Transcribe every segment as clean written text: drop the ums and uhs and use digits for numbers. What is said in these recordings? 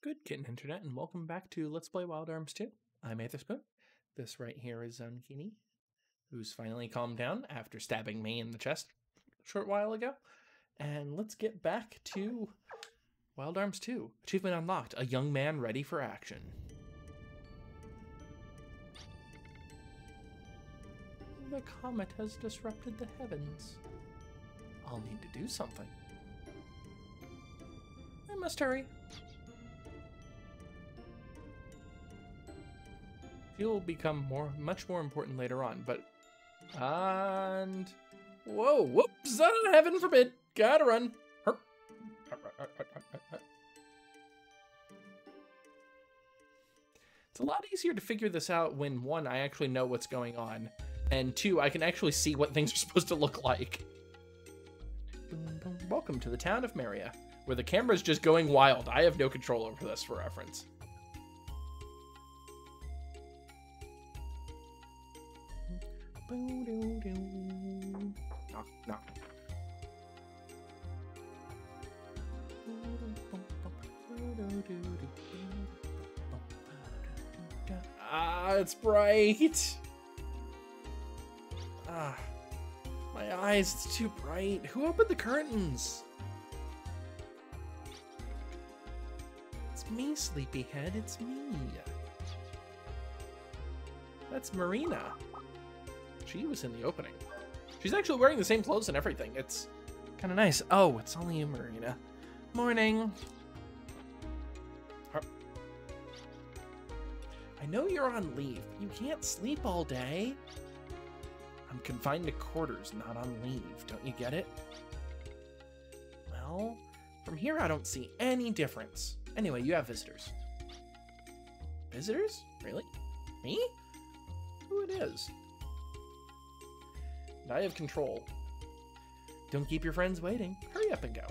Good kitten internet, and welcome back to Let's Play Wild Arms 2. I'm Aetherspoon. This right here is Zunkini, who's finally calmed down after stabbing me in the chest a short while ago. And let's get back to Wild Arms 2. Achievement unlocked, a young man ready for action. The comet has disrupted the heavens. I'll need to do something. I must hurry. Fuel will become much more important later on, but... And... Whoa, whoops, heaven forbid. Gotta run. Herp. It's a lot easier to figure this out when, one, I actually know what's going on, and two, I can actually see what things are supposed to look like. Welcome to the town of Maria, where the camera's just going wild. I have no control over this, for reference. Knock, knock. Ah, it's bright. Ah, my eyes, it's too bright. Who opened the curtains? It's me, sleepyhead, it's me. That's Marina. She was in the opening. She's actually wearing the same clothes and everything. It's kind of nice. Oh, it's only you, Marina. Morning. I know you're on leave. You can't sleep all day. I'm confined to quarters, not on leave. Don't you get it? Well, from here I don't see any difference. Anyway, you have visitors. Visitors? Really? Me? Who it is? I have control. Don't keep your friends waiting. Hurry up and go.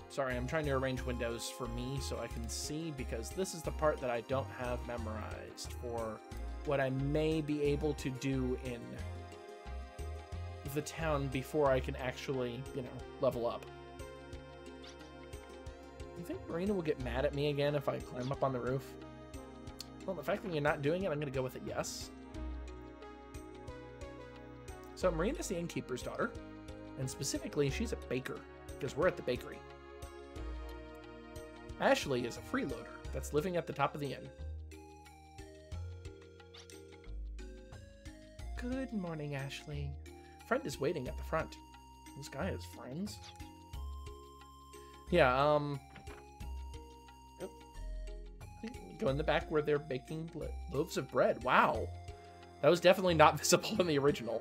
Sorry, I'm trying to arrange windows for me so I can see, because this is the part that I don't have memorized for what I may be able to do in the town before I can actually, level up. You think Marina will get mad at me again if I climb up on the roof? Well, the fact that you're not doing it, I'm going to go with a yes. So Marina's the innkeeper's daughter, and specifically, she's a baker, because we're at the bakery. Ashley is a freeloader that's living at the top of the inn. Good morning, Ashley. Friend is waiting at the front. This guy has friends. Yeah, go in the back where they're baking loaves of bread. Wow. That was definitely not visible in the original.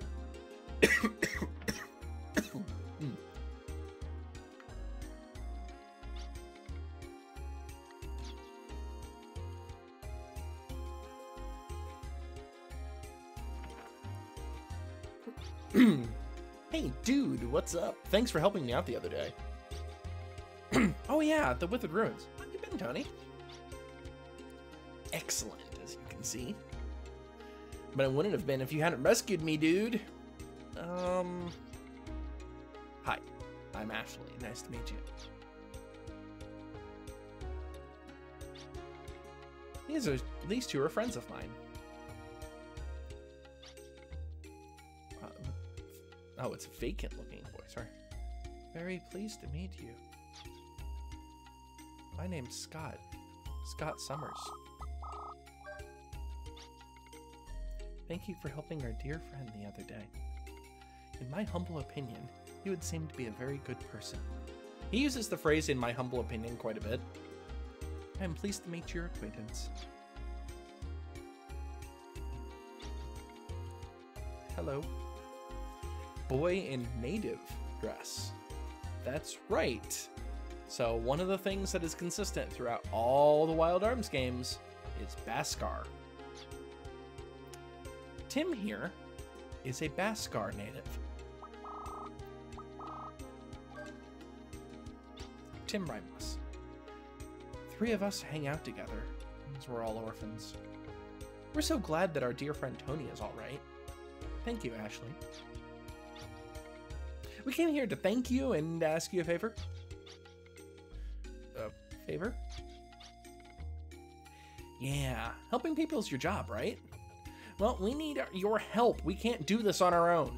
Hey, dude, what's up? Thanks for helping me out the other day. Oh yeah, the Withered Ruins. How you been, Tony? Excellent, as you can see. But I wouldn't have been if you hadn't rescued me, dude. Hi, I'm Ashley. Nice to meet you. These two are friends of mine. Oh, it's a vacant-looking voice. Sorry. Very pleased to meet you. My name's Scott. Scott Summers. Thank you for helping our dear friend the other day. In my humble opinion, he would seem to be a very good person. He uses the phrase "in my humble opinion" quite a bit. I am pleased to meet your acquaintance. Hello. Boy in native dress. That's right. So one of the things that is consistent throughout all the Wild Arms games is Baskar. Tim here is a Baskar native. Tim Rimeless. Three of us hang out together, Since we're all orphans. We're so glad that our dear friend Tony is all right. Thank you, Ashley. We came here to thank you and ask you a favor. A favor? Yeah, helping people is your job, right? Well, we need your help. We can't do this on our own.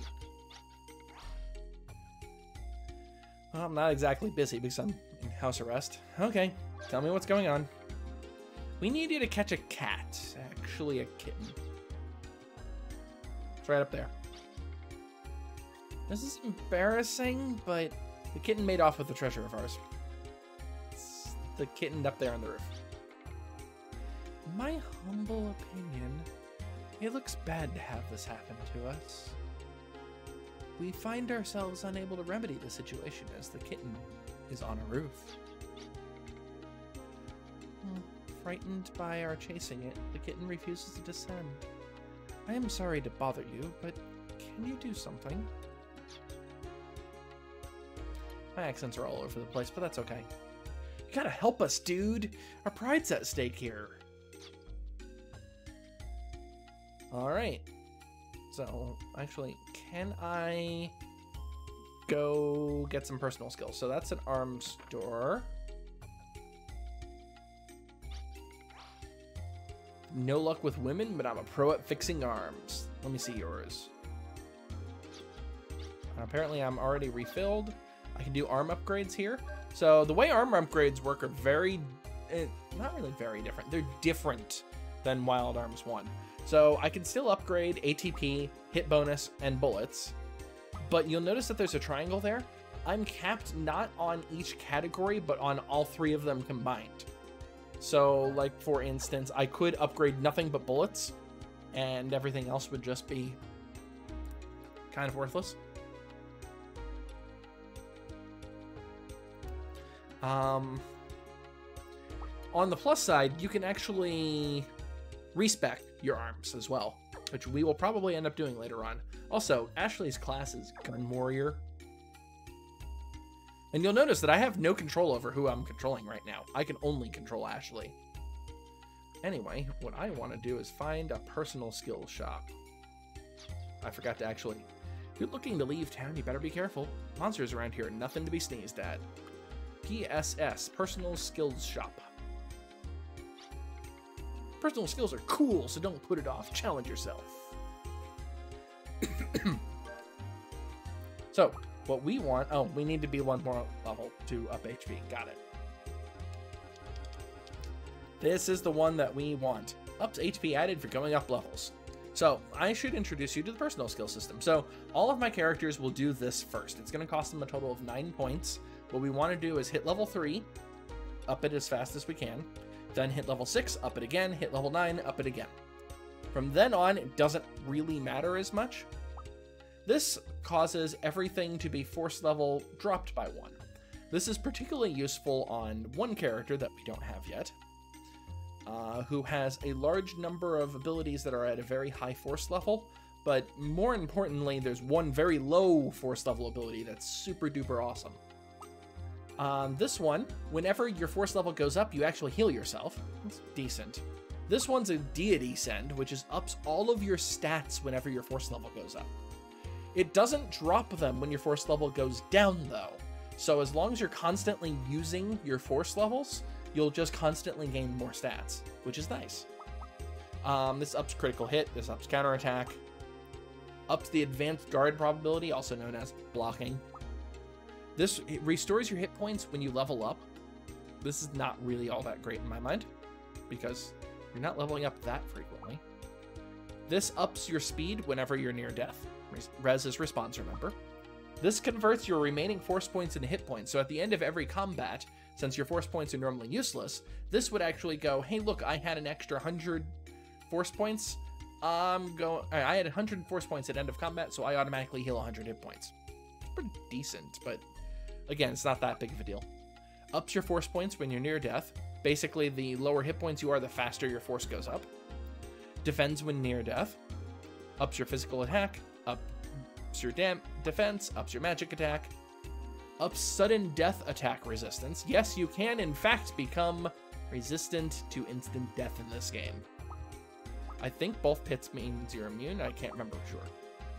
Well, I'm not exactly busy because I'm in house arrest. Okay, tell me what's going on. We need you to catch a cat. Actually, a kitten. It's right up there. This is embarrassing, but the kitten made off with the treasure of ours. It's the kitten up there on the roof. In my humble opinion, it looks bad to have this happen to us. We find ourselves unable to remedy the situation as the kitten is on a roof. Frightened by our chasing it, the kitten refuses to descend. I am sorry to bother you, but can you do something? My accents are all over the place, but that's okay. You gotta help us, dude! Our pride's at stake here. Alright. So, actually, can I go get some personal skills? So that's an arms store. No luck with women, but I'm a pro at fixing arms. Let me see yours. Apparently I'm already refilled. I can do arm upgrades here. So the way arm upgrades work are very, not really very different. They're different than Wild Arms 1. So I can still upgrade ATP, hit bonus, and bullets. But you'll notice that there's a triangle there. I'm capped not on each category, but on all three of them combined. So, like, for instance, I could upgrade nothing but bullets, and everything else would just be kind of worthless. On the plus side, you can actually respec your arms as well, which we will probably end up doing later on. Also, Ashley's class is Gun Warrior. And you'll notice that I have no control over who I'm controlling right now. I can only control Ashley. Anyway, what I want to do is find a personal skills shop. I forgot to actually... If you're looking to leave town, you better be careful. Monsters around here are nothing to be sneezed at. PSS, Personal Skills Shop. Personal skills are cool, so don't put it off. Challenge yourself. So, what we want... Oh, we need to be one more level to up HP. Got it. This is the one that we want. Ups HP added for going up levels. So, I should introduce you to the personal skill system. So, all of my characters will do this first. It's going to cost them a total of 9 points. What we want to do is hit level 3, up it as fast as we can. Then hit level 6, up it again. Hit level 9, up it again. From then on, it doesn't really matter as much. This causes everything to be force level dropped by 1. This is particularly useful on one character that we don't have yet, who has a large number of abilities that are at a very high force level, but more importantly, there's one very low force level ability that's super duper awesome. This one, whenever your force level goes up, you actually heal yourself. It's decent. This one's a deity send, which is ups all of your stats whenever your force level goes up. It doesn't drop them when your force level goes down, though. So as long as you're constantly using your force levels, you'll just constantly gain more stats, which is nice. This ups critical hit, this ups counterattack, ups the advanced guard probability, also known as blocking. This restores your hit points when you level up. This is not really all that great in my mind, because you're not leveling up that frequently. This ups your speed whenever you're near death. Res is response, remember. This converts your remaining force points into hit points, so at the end of every combat, since your force points are normally useless, this would actually go, hey look, I had an extra 100 force points. I had 100 force points at end of combat, so I automatically heal 100 hit points. It's pretty decent, but again, it's not that big of a deal. Ups your force points when you're near death. Basically, the lower hit points you are, the faster your force goes up. Defends when near death. Ups your physical attack. Ups your defense. Ups your magic attack. Ups sudden death attack resistance. Yes, you can, in fact, become Resistant to instant death in this game. I think both pits means you're immune. I can't remember for sure.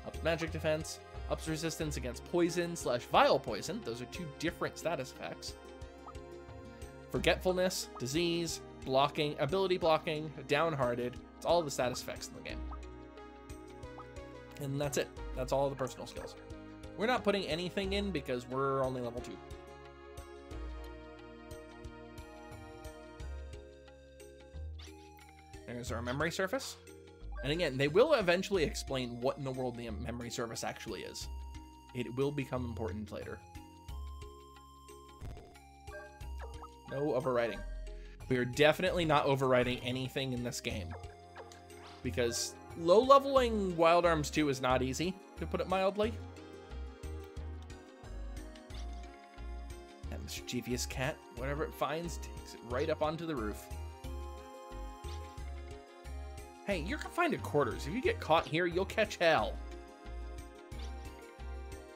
Ups magic defense. Ups resistance against poison / vile poison. Those are 2 different status effects. Forgetfulness, disease, blocking, ability blocking, downhearted. It's all the status effects in the game. And that's it. That's all the personal skills. We're not putting anything in because we're only level 2. There's our memory surface. And again, they will eventually explain what in the world the memory surface actually is. It will become important later. No overriding. We are definitely not overriding anything in this game. Because low-leveling Wild Arms 2 is not easy, to put it mildly. That mischievous cat, whatever it finds, takes it right up onto the roof. Hey, you're confined to quarters. If you get caught here, you'll catch hell.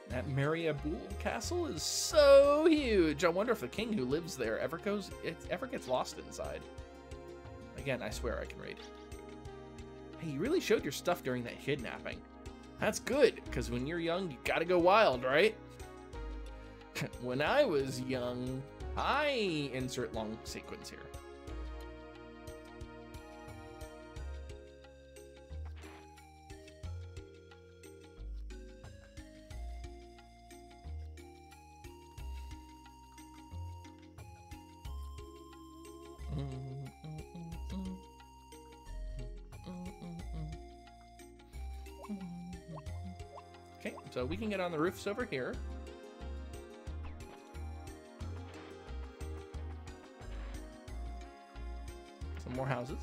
That Mariabul castle is so huge. I wonder if the king who lives there ever gets lost inside. Again, I swear I can read. Hey, you really showed your stuff during that kidnapping. That's good, because when you're young, you gotta go wild, right? When I was young, I insert long sequence here. Okay, so we can get on the roofs over here. Some more houses.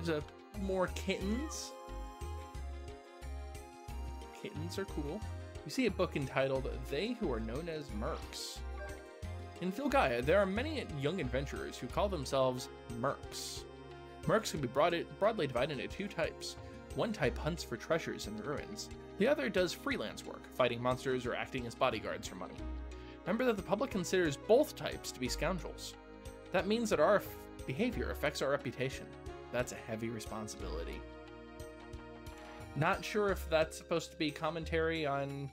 There's more kittens. Kittens are cool. You see a book entitled They Who Are Known as Mercs. In Filgaia, there are many young adventurers who call themselves mercs. Mercs can be broadly divided into 2 types. One type hunts for treasures in the ruins. The other does freelance work, fighting monsters or acting as bodyguards for money. Remember that the public considers both types to be scoundrels. That means that our behavior affects our reputation. That's a heavy responsibility. Not sure if that's supposed to be commentary on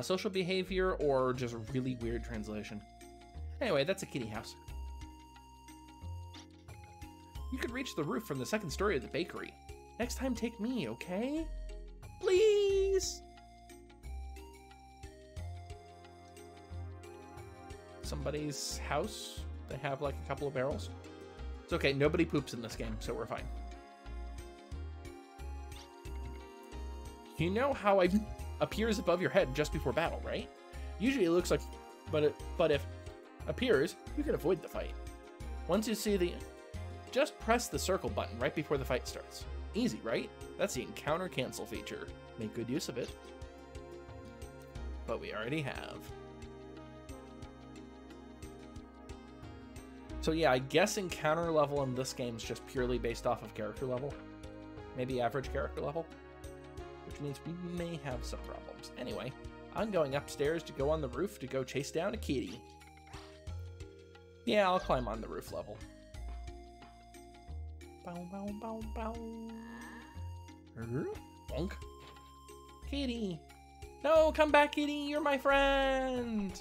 social behavior or just a really weird translation. Anyway, that's a kitty house. You could reach the roof from the 2nd story of the bakery. Next time, take me, okay? Please! Somebody's house. They have like a couple of barrels. It's okay, nobody poops in this game, so we're fine. You know how it appears above your head just before battle, right? Usually it looks like, but if appears, you can avoid the fight. Once you see the, just press the circle button right before the fight starts. Easy, right? That's the encounter cancel feature. Make good use of it. But we already have. So yeah, I guess encounter level in this game is just purely based off of character level. Maybe average character level. Which means we may have some problems. Anyway, I'm going upstairs to go on the roof to go chase down a kitty. Yeah, I'll climb on the roof level. Bow, bow, bow, bow. Bonk. Kitty. No, come back, kitty. You're my friend.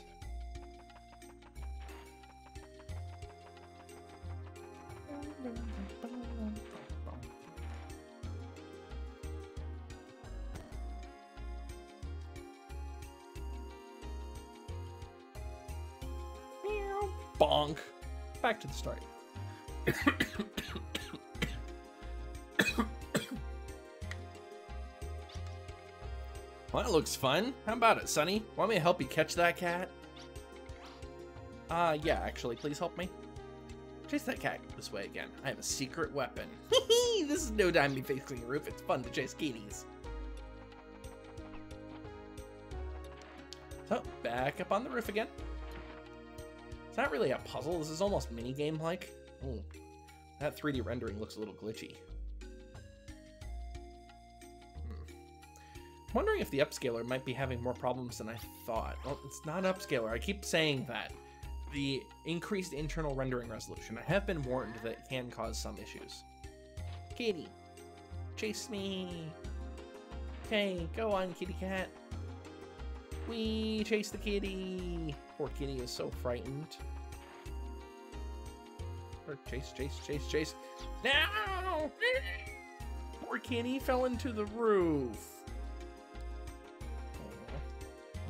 Bonk. Back to the start. Well, that looks fun. How about it, Sonny? Want me to help you catch that cat? Yeah, actually, please help me. Chase that cat this way again. I have a secret weapon. This is no time to be fixing a roof. It's fun to chase kitties. So, back up on the roof again. It's not really a puzzle. This is almost minigame-like. Ooh, that 3D rendering looks a little glitchy. I'm wondering if the upscaler might be having more problems than I thought. Well, it's not upscaler. I keep saying that. the increased internal rendering resolution. I have been warned that it can cause some issues. Kitty, chase me. Okay, go on, kitty cat. We chase the kitty. Poor kitty is so frightened. Or chase, chase, chase, chase. No! Poor kitty fell into the roof.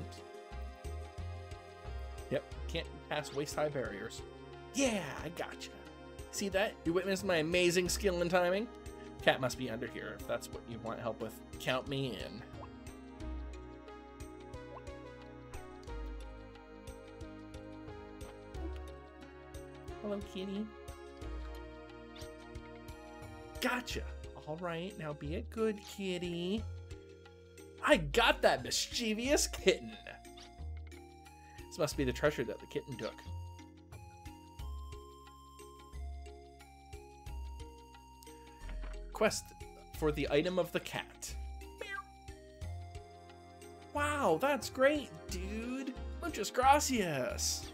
Oops. Yep, can't pass waist-high barriers. Yeah, I gotcha. See that? You witnessed my amazing skill and timing? Cat must be under here. If that's what you want help with, count me in. Hello, kitty. Gotcha. All right, now be a good kitty. I got that mischievous kitten. This must be the treasure that the kitten took. Quest for the item of the cat. Wow, that's great, dude. Muchas gracias.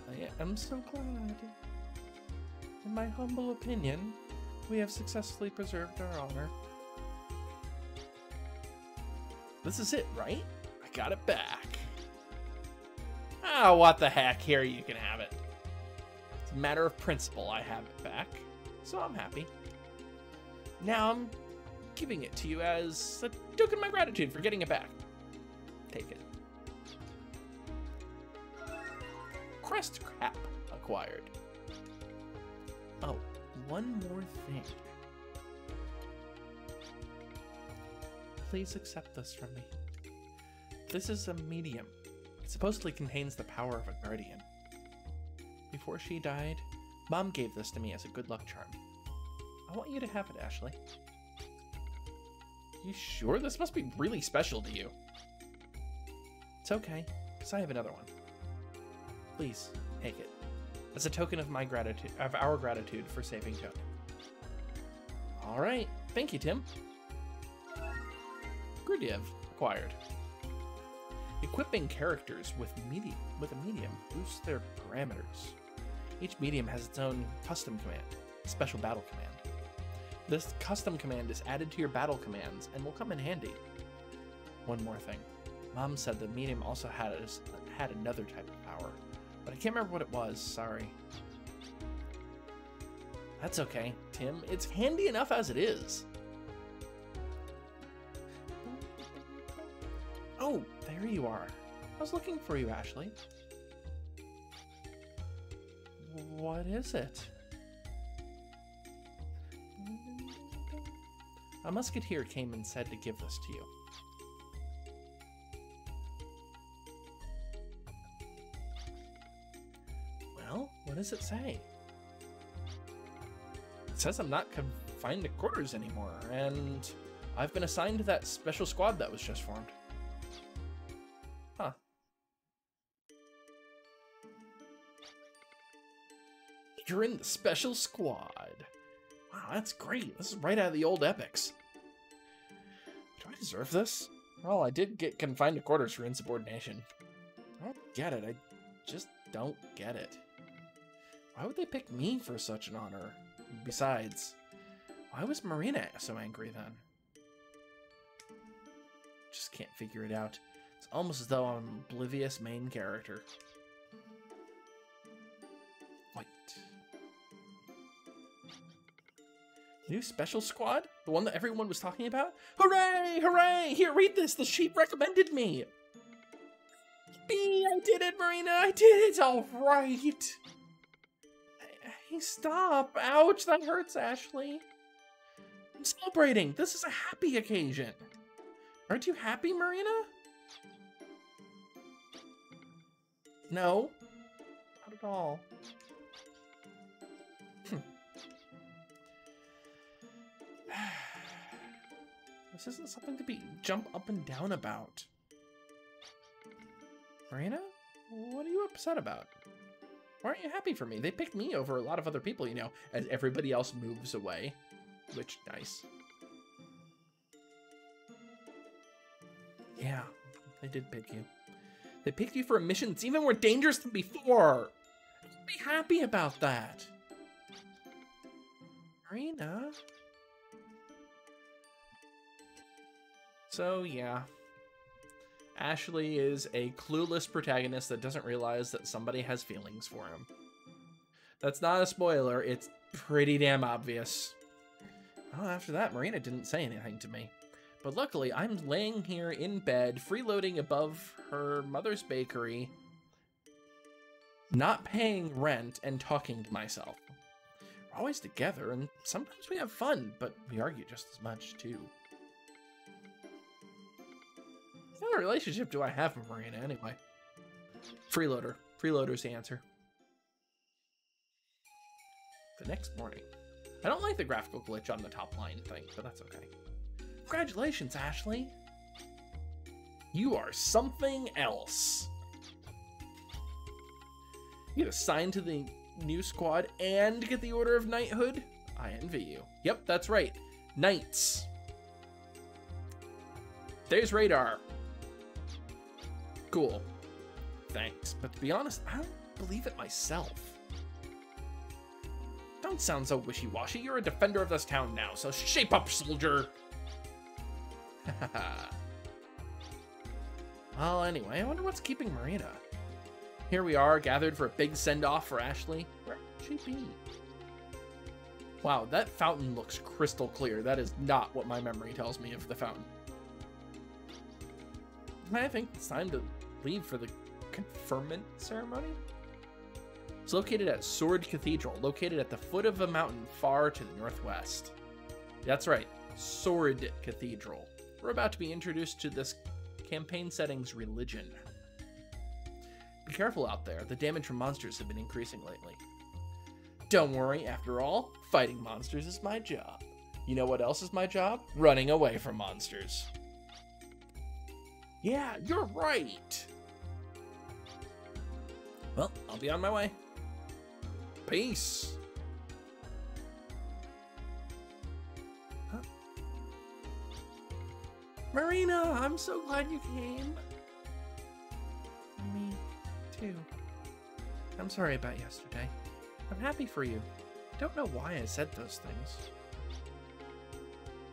I am so glad. In my humble opinion, we have successfully preserved our honor. This is it, right? I got it back. Ah, what the heck? Here, you can have it. It's a matter of principle I have it back, so I'm happy. Now I'm giving it to you as a token of my gratitude for getting it back. Take it. Crest cap acquired. Oh, one more thing. Please accept this from me. This is a medium. It supposedly contains the power of a guardian. Before she died, Mom gave this to me as a good luck charm. I want you to have it, Ashley. You sure? This must be really special to you. It's okay, because I have another one. Please, take it. As a token of my gratitude, of our gratitude for saving Tony. All right, thank you, Tim. Grudiv acquired. Equipping characters with a medium boosts their parameters. Each medium has its own custom command, a special battle command. This custom command is added to your battle commands and will come in handy. One more thing. Mom said the medium also had another type of power, but I can't remember what it was, sorry. That's okay, Tim. It's handy enough as it is. Oh, there you are. I was looking for you, Ashley. What is it? A musketeer came and said to give this to you. Well, what does it say? It says I'm not confined to quarters anymore, and I've been assigned to that special squad that was just formed. Huh. You're in the special squad. Wow, that's great. This is right out of the old epics. Do I deserve this? Well, I did get confined to quarters for insubordination. I don't get it. I just don't get it. Why would they pick me for such an honor? Besides, why was Marina so angry then? Just can't figure it out. It's almost as though I'm an oblivious main character. Wait. New special squad? The one that everyone was talking about? Hooray! Hooray! Here, read this! The sheep recommended me! Yippee! I did it, Marina! I did it! All right! Hey, stop! Ouch! That hurts, Ashley. I'm celebrating! This is a happy occasion! Aren't you happy, Marina? No. Not at all. This isn't something to be jump up and down about. Marina? What are you upset about? Why aren't you happy for me? They picked me over a lot of other people, you know, as everybody else moves away. Which, nice. Yeah, they did pick you. They picked you for a mission that's even more dangerous than before. Be happy about that. Marina. So, yeah. Ashley is a clueless protagonist that doesn't realize that somebody has feelings for him. That's not a spoiler. It's pretty damn obvious. Well, after that, Marina didn't say anything to me. But luckily, I'm laying here in bed, freeloading above her mother's bakery, not paying rent, and talking to myself. We're always together, and sometimes we have fun, but we argue just as much, too. What kind of relationship do I have with Marina, anyway? Freeloader. Freeloader's the answer. The next morning. I don't like the graphical glitch on the top line thing, but that's okay. Congratulations, Ashley. You are something else. You get assigned to the new squad and get the Order of Knighthood? I envy you. Yep, that's right. Knights. There's radar. Cool. Thanks. But to be honest, I don't believe it myself. Don't sound so wishy-washy. You're a defender of this town now, so shape up, soldier. Well, anyway, I wonder what's keeping Marina. Here we are, gathered for a big send-off for Ashley. Where would she be? Wow, that fountain looks crystal clear. That is not what my memory tells me of the fountain. I think it's time to leave for the conferment ceremony. It's located at Sword Cathedral, located at the foot of a mountain far to the northwest. That's right, Sword Cathedral. We're about to be introduced to this campaign setting's religion. Be careful out there. The damage from monsters have been increasing lately. Don't worry, after all, fighting monsters is my job. You know what else is my job? Running away from monsters. Yeah, you're right. Well, I'll be on my way. Peace. Huh? Marina, I'm so glad you came. Me too. I'm sorry about yesterday. I'm happy for you. Don't know why I said those things.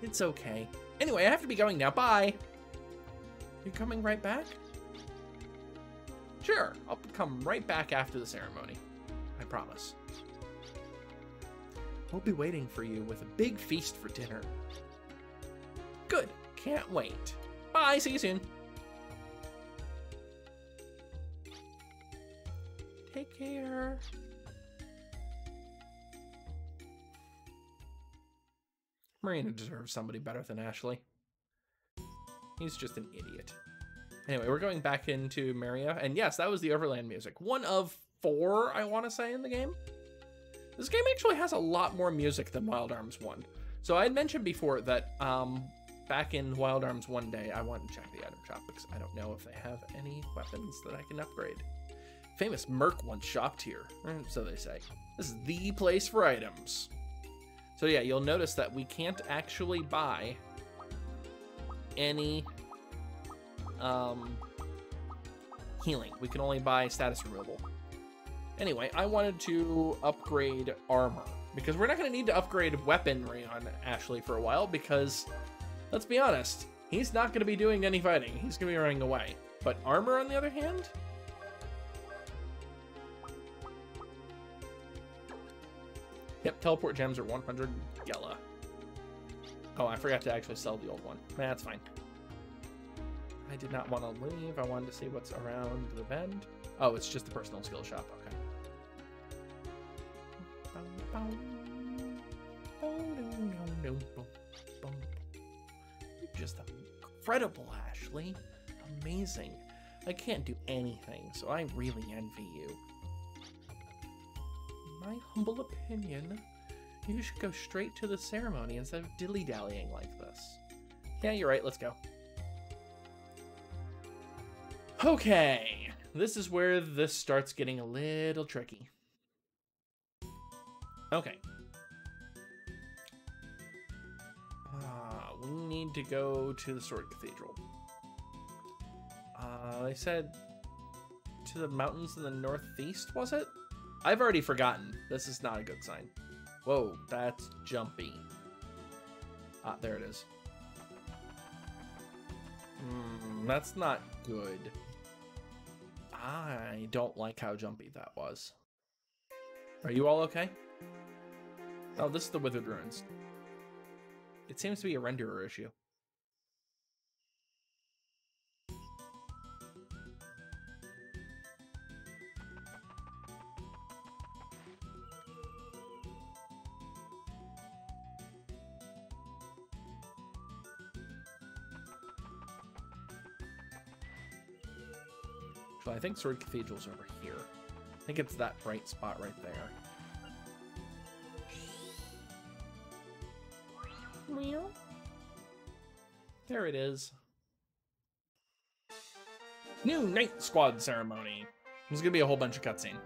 It's okay. Anyway, I have to be going now. Bye. You coming right back? Sure, I'll come right back after the ceremony. I promise. We'll be waiting for you with a big feast for dinner. Good. Can't wait. Bye. See you soon. Take care. Marina deserves somebody better than Ashley. He's just an idiot. Anyway, we're going back into Maria. And yes, that was the Overland music. One of 4, I want to say, in the game. This game actually has a lot more music than Wild Arms 1. So I had mentioned before that back in Wild Arms 1 day, I wanted to check the item shop because I don't know if they have any weapons that I can upgrade. Famous Merc once shopped here, so they say. This is the place for items. So yeah, you'll notice that we can't actually buy any healing. We can only buy status removal. Anyway, I wanted to upgrade armor because we're not going to need to upgrade weaponry on Ashley for a while because, let's be honest, he's not going to be doing any fighting. He's going to be running away. But armor, on the other hand? Yep, teleport gems are 100 Gela. Oh, I forgot to actually sell the old one. That's fine. I did not want to leave. I wanted to see what's around the bend. Oh, it's just the personal skill shop. Okay. You're just incredible, Ashley. Amazing. I can't do anything, so I really envy you. In my humble opinion, you should go straight to the ceremony instead of dilly-dallying like this. Yeah, you're right. Let's go. Okay, this is where this starts getting a little tricky. Okay. We need to go to the Sword Cathedral. They said to the mountains in the northeast, was it? I've already forgotten. This is not a good sign. Whoa, that's jumpy. Ah, there it is. That's not good. I don't like how jumpy that was. Are you all okay? Oh, this is the Withered Ruins. It seems to be a renderer issue. So I think Sword Cathedral's over here. I think it's that bright spot right there. There it is. New Night Squad ceremony. There's gonna be a whole bunch of cutscene.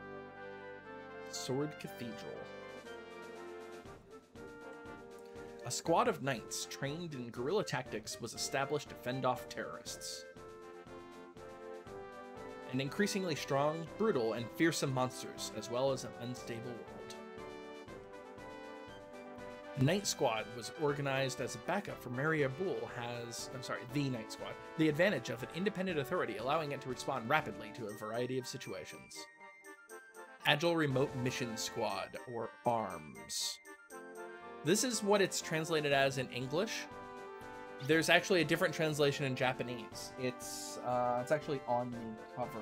Sword Cathedral. A squad of knights trained in guerrilla tactics was established to fend off terrorists. An increasingly strong, brutal, and fearsome monsters, as well as an unstable world. The Night Squad was organized as a backup for Maria Bull the Night Squad, the advantage of an independent authority, allowing it to respond rapidly to a variety of situations. Agile Remote Mission Squad, or ARMS. This is what it's translated as in English. There's actually a different translation in Japanese. It's actually on the cover.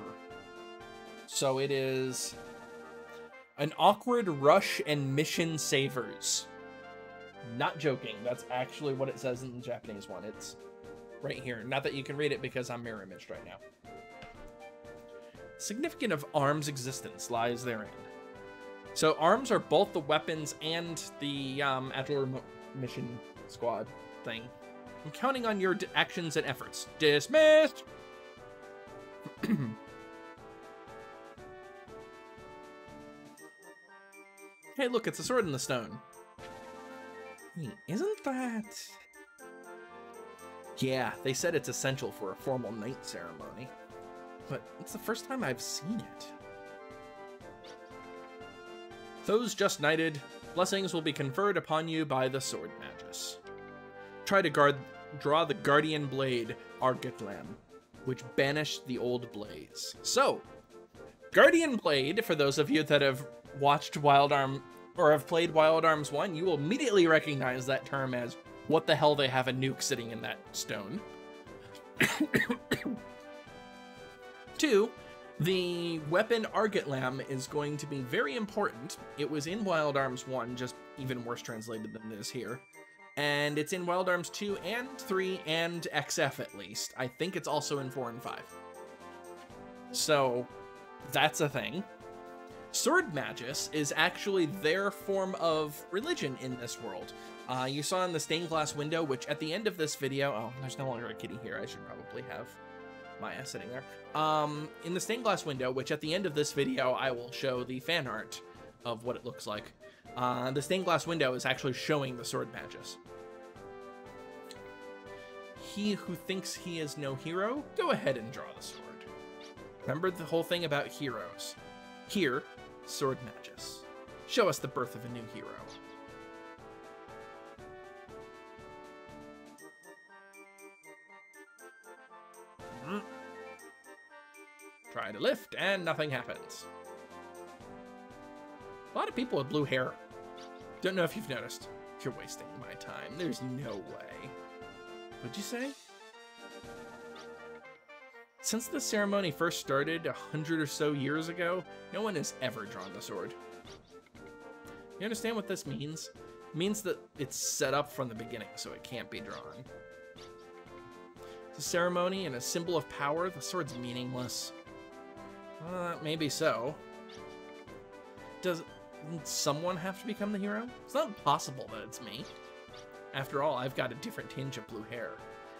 So it is an awkward rush and mission savers. Not joking. That's actually what it says in the Japanese one. It's right here. Not that you can read it because I'm mirror imaged right now. Significant of ARMS' existence lies therein. So ARMS are both the weapons and the Agile Remote Mission Squad thing. I'm counting on your actions and efforts. Dismissed! Hey, look, it's a sword in the stone. Hey, isn't that... Yeah, they said it's essential for a formal knight ceremony. But it's the first time I've seen it. Those just knighted, blessings will be conferred upon you by the Sword Magus. Try to draw the Guardian Blade, Argitlam, which banished the old blaze. So, Guardian Blade, for those of you that have watched Wild Arm or have played Wild Arms 1, you will immediately recognize that term as, what the hell, they have a nuke sitting in that stone. 2, the weapon Argitlam is going to be very important. It was in Wild Arms 1, just even worse translated than it is here. And it's in Wild Arms 2 and 3 and XF at least. I think it's also in 4 and 5. So, that's a thing. Sword Magus is actually their form of religion in this world. You saw in the stained glass window, which at the end of this video... Oh, there's no longer a kitty here. I should probably have Maya sitting there. In the stained glass window, which at the end of this video, I will show the fan art of what it looks like. The stained glass window is actually showing the Sword Magus. He who thinks he is no hero, go ahead and draw the sword. Remember the whole thing about heroes. Here, Sword Magus. Show us the birth of a new hero. Try to lift, and nothing happens. A lot of people with blue hair. Don't know if you've noticed. You're wasting my time. There's no way. What'd you say? Since the ceremony first started 100 or so years ago, no one has ever drawn the sword. You understand what this means? It means that it's set up from the beginning, so it can't be drawn. It's a ceremony and a symbol of power. The sword's meaningless. Maybe so. Does someone have to become the hero? It's not possible that it's me. After all, I've got a different tinge of blue hair.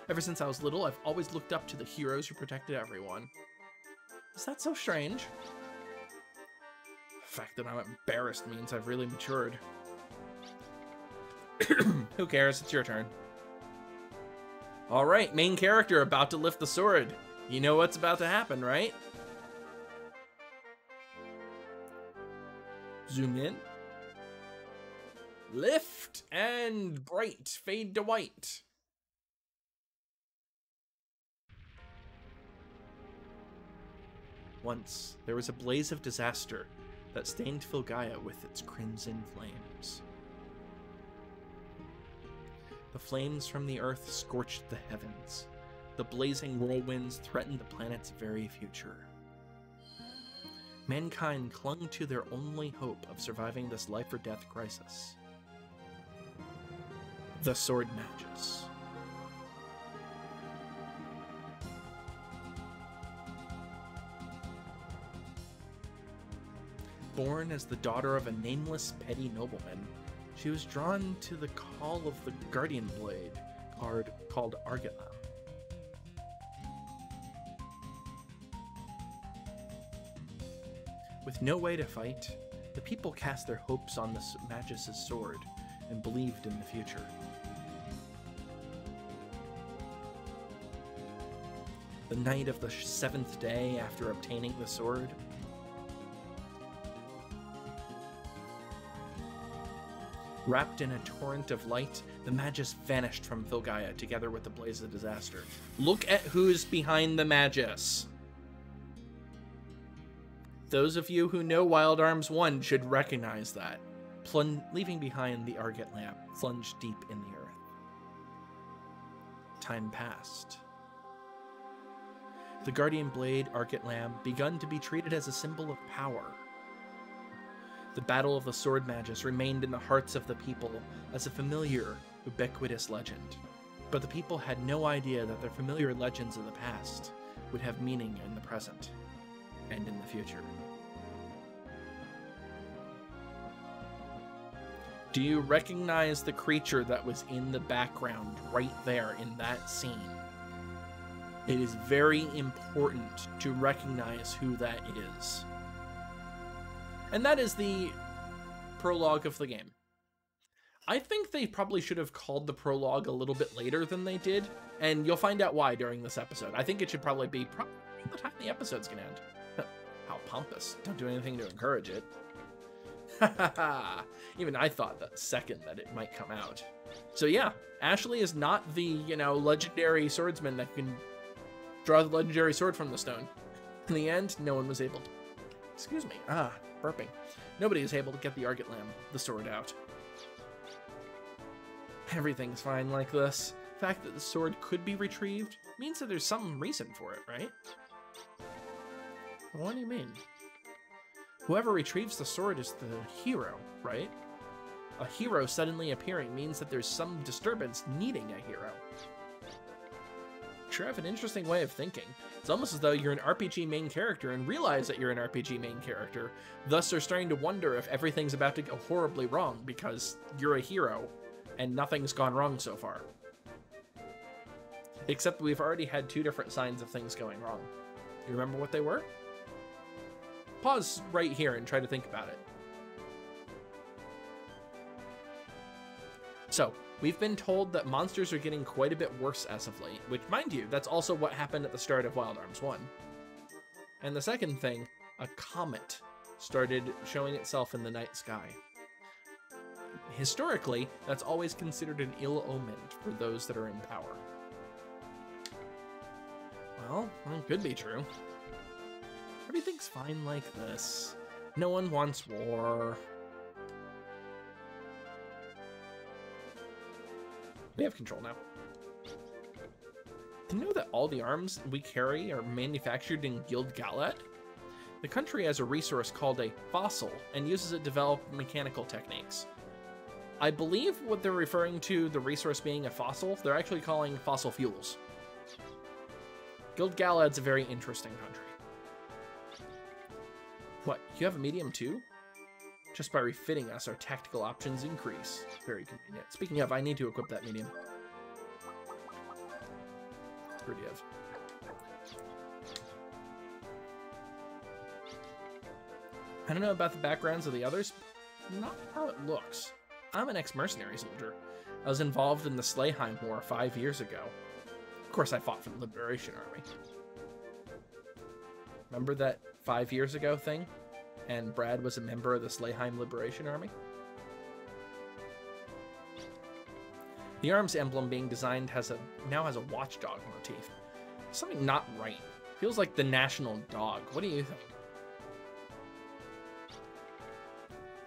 Ever since I was little, I've always looked up to the heroes who protected everyone. Is that so strange? The fact that I'm embarrassed means I've really matured. Who cares? It's your turn. Alright, main character about to lift the sword. You know what's about to happen, right? Zoom in. Lift and bright. Fade to white. Once, there was a blaze of disaster that stained Filgaia with its crimson flames. The flames from the earth scorched the heavens. The blazing whirlwinds threatened the planet's very future. Mankind clung to their only hope of surviving this life-or-death crisis. The Sword Magus. Born as the daughter of a nameless petty nobleman, she was drawn to the call of the Guardian Blade, called Argitlam. With no way to fight, the people cast their hopes on the Magus' sword and believed in the future. The night of the 7th day after obtaining the sword, wrapped in a torrent of light, the Magus vanished from Filgaia together with the blaze of disaster. Look at who's behind the Magus. Those of you who know Wild Arms 1 should recognize that. Leaving behind the Argit lamp, plunged deep in the earth. Time passed. The Guardian Blade Argit lamp begun to be treated as a symbol of power. The Battle of the Sword Magus remained in the hearts of the people as a familiar, ubiquitous legend. But the people had no idea that their familiar legends of the past would have meaning in the present and in the future. Do you recognize the creature that was in the background right there in that scene? It is very important to recognize who that is. And that is the prologue of the game. I think they probably should have called the prologue a little bit later than they did, and you'll find out why during this episode. I think it should probably be the time the episode's gonna end. How pompous. Don't do anything to encourage it. Even I thought that second that it might come out. So yeah, Ashley is not the, legendary swordsman that can draw the legendary sword from the stone. In the end, no one was able to. Excuse me. Burping. Nobody is able to get the Argit lamp, the sword, out. Everything's fine like this. The fact that the sword could be retrieved means that there's some reason for it, right? What do you mean? Whoever retrieves the sword is the hero, right? A hero suddenly appearing means that there's some disturbance needing a hero. Sure have an interesting way of thinking. It's almost as though you're an RPG main character and realize that you're an RPG main character, thus are starting to wonder if everything's about to go horribly wrong because you're a hero and nothing's gone wrong so far. Except we've already had 2 different signs of things going wrong. You remember what they were? Pause right here and try to think about it. So, we've been told that monsters are getting quite a bit worse as of late, which, mind you, that's also what happened at the start of Wild Arms 1. And the second thing, a comet started showing itself in the night sky. Historically, that's always considered an ill omen for those that are in power. Well, it could be true. Everything's fine like this. No one wants war. We have control now. Do you know that all the arms we carry are manufactured in Guild Galad? The country has a resource called a fossil and uses it to develop mechanical techniques. I believe what they're referring to the resource being a fossil, they're actually calling fossil fuels. Guild Galad's a very interesting country. What, you have a medium too? Just by refitting us, our tactical options increase. Very convenient. Speaking of, I need to equip that medium. Pretty of. I don't know about the backgrounds of the others, but not how it looks. I'm an ex-mercenary soldier. I was involved in the Slayheim War 5 years ago. Of course, I fought for the Liberation Army. Remember that 5 years ago thing? and Brad was a member of the Slayheim Liberation Army. The arms emblem being designed now has a watchdog motif. Something not right. Feels like the national dog. What do you think?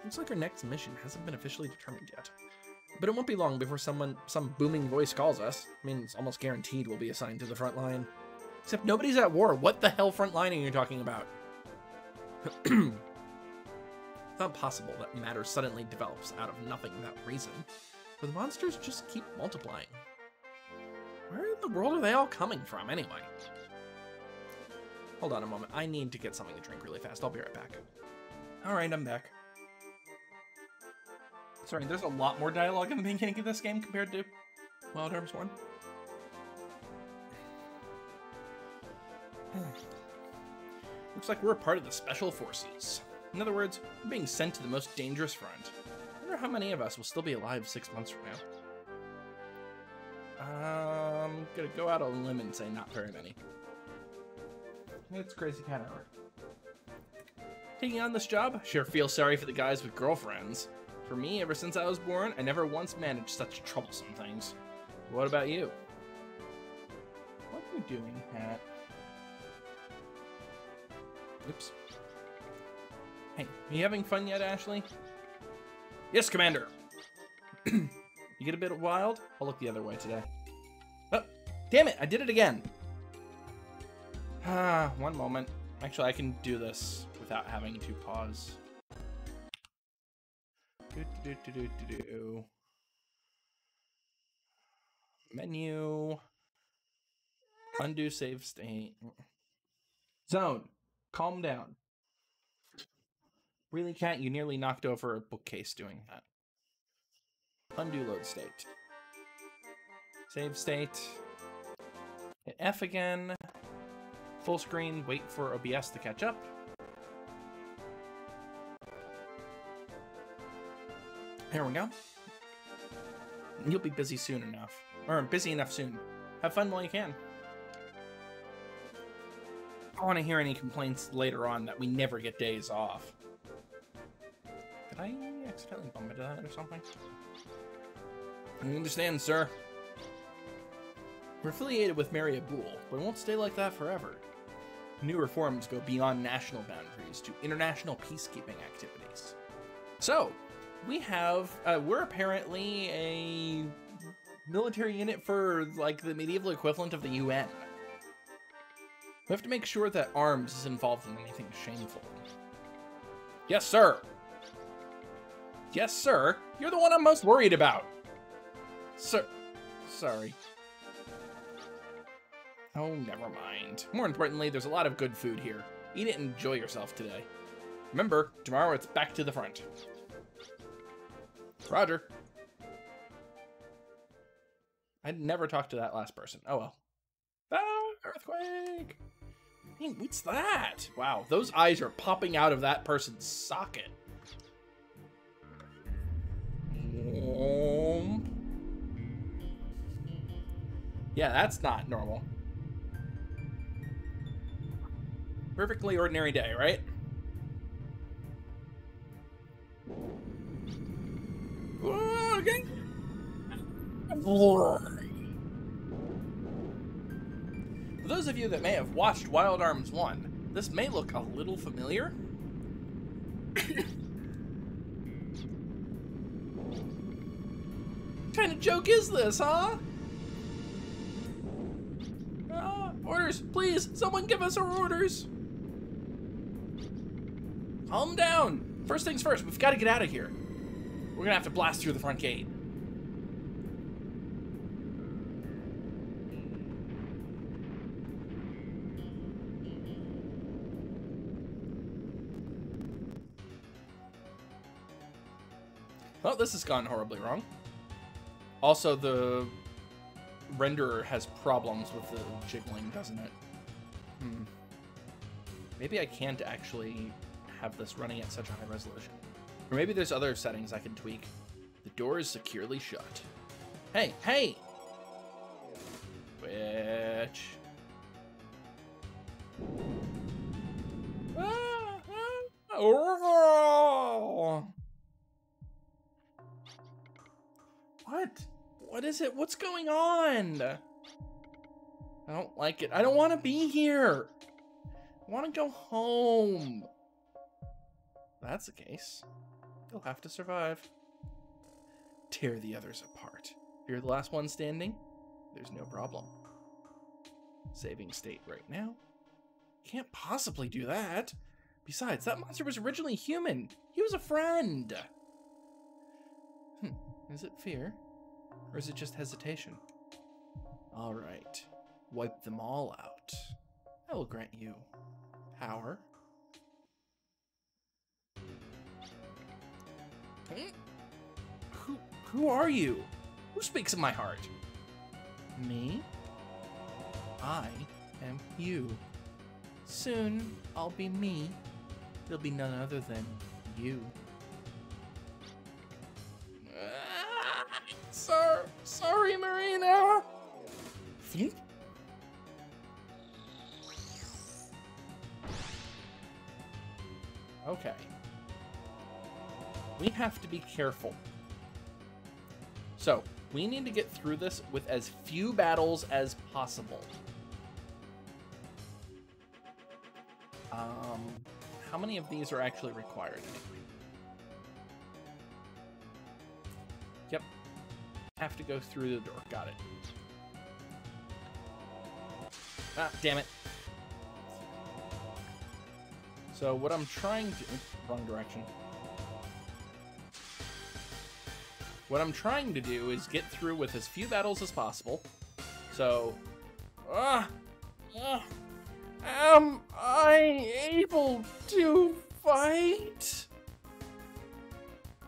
Looks like our next mission hasn't been officially determined yet. But it won't be long before some booming voice calls us. I mean, it's almost guaranteed we'll be assigned to the front line. Except nobody's at war. What the hell front line are you talking about? It's not possible that matter suddenly develops out of nothing without reason. But the monsters just keep multiplying. Where in the world are they all coming from, anyway? Hold on a moment. I need to get something to drink really fast. I'll be right back. Alright, I'm back. Sorry, there's a lot more dialogue in the beginning of this game compared to Wild Arms 1. Looks like we're a part of the Special Forces. In other words, we're being sent to the most dangerous front. I wonder how many of us will still be alive 6 months from now. I'm gonna go out on a limb and say not very many. It's crazy cat hour. Taking on this job? Sure feel sorry for the guys with girlfriends. For me, ever since I was born, I never once managed such troublesome things. What about you? What are you doing, Pat? Oops. Hey, are you having fun yet, Ashley? Yes, Commander! You get a bit wild? I'll look the other way today. Oh, damn it, I did it again! One moment. Actually, I can do this without having to pause. Menu. Undo save state. Zone. Calm down. Really, Cat? You nearly knocked over a bookcase doing that. Undo load state. Save state. Hit F again. Full screen. Wait for OBS to catch up. Here we go. You'll be busy soon enough. Or busy enough soon. Have fun while you can. I don't want to hear any complaints later on that we never get days off. Did I accidentally bump into that or something? I understand, sir. We're affiliated with Mary Abul, but it won't stay like that forever. New reforms go beyond national boundaries to international peacekeeping activities. So, we have, we're apparently a military unit for, like, the medieval equivalent of the UN. We have to make sure that arms is involved in anything shameful. Yes, sir. Yes, sir. You're the one I'm most worried about. Sir. Sorry. Oh, never mind. More importantly, there's a lot of good food here. Eat it and enjoy yourself today. Remember, tomorrow it's back to the front. Roger. I'd never talked to that last person. Oh well. Ah, earthquake! Hey, what's that? Wow, those eyes are popping out of that person's socket. Yeah, that's not normal. Perfectly ordinary day, right? Okay. For those of you that may have watched Wild Arms 1, this may look a little familiar. What kind of joke is this, huh? Orders, please! Someone give us our orders! Calm down! First things first, we've got to get out of here. We're gonna have to blast through the front gate. Well, this has gone horribly wrong. Also, the renderer has problems with the jiggling, doesn't it? Maybe I can't actually have this running at such a high resolution. Or maybe there's other settings I can tweak. The door is securely shut. Hey, hey! Which... Oh! What? What is it? What's going on? I don't like it. I don't want to be here. I want to go home. If that's the case, you'll have to survive. Tear the others apart. If you're the last one standing, there's no problem. Saving state right now. Can't possibly do that. Besides, that monster was originally human. He was a friend. Is it fear? Or is it just hesitation? All right. Wipe them all out. I will grant you power. Who are you? Who speaks in my heart? Me? I am you. Soon, I'll be me. There'll be none other than you. Sorry, Marina. Okay. We have to be careful. So, we need to get through this with as few battles as possible. How many of these are actually required anyway? Yep. Have to go through the door. Got it. Ah, damn it. So what I'm trying to... Wrong direction. What I'm trying to do is get through with as few battles as possible. So... am I able to fight?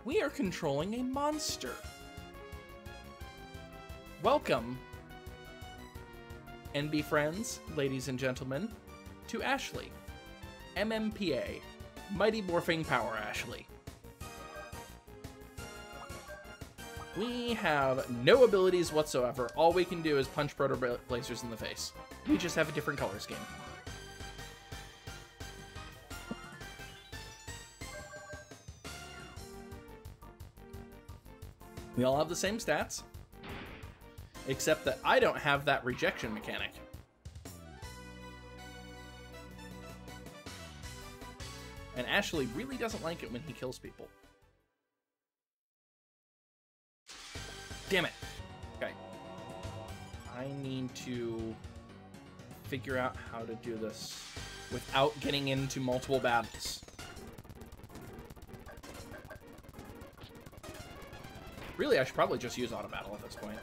We are controlling a monster. Welcome, and be friends, ladies and gentlemen, to Ashley. MMPA, Mighty Morphing Power Ashley. We have no abilities whatsoever. All we can do is punch Proto Blazers in the face. We just have a different color scheme. We all have the same stats, except that I don't have that rejection mechanic. And Ashley really doesn't like it when he kills people. Damn it. Okay. I need to figure out how to do this without getting into multiple battles. Really, I should probably just use auto battle at this point.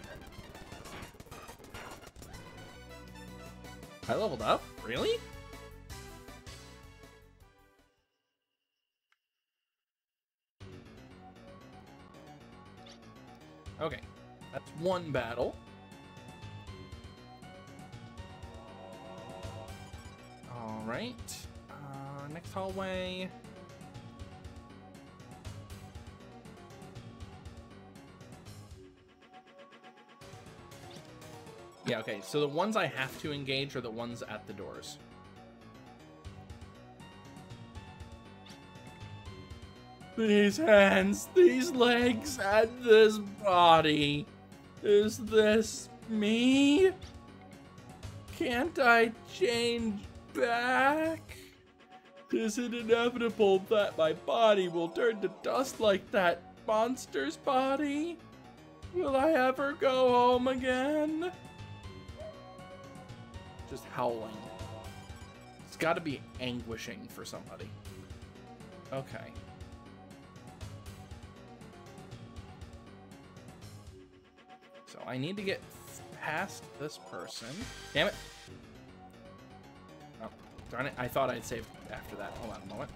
I leveled up? Really? Okay, that's one battle. All right, next hallway. Yeah, okay, so the ones I have to engage are the ones at the doors. These hands, these legs, and this body. Is this me? Can't I change back? Is it inevitable that my body will turn to dust like that monster's body? Will I ever go home again? Just howling. It's got to be anguishing for somebody. Okay. So I need to get past this person. Damn it. Oh, darn it. I thought I'd saved after that. Hold on a moment.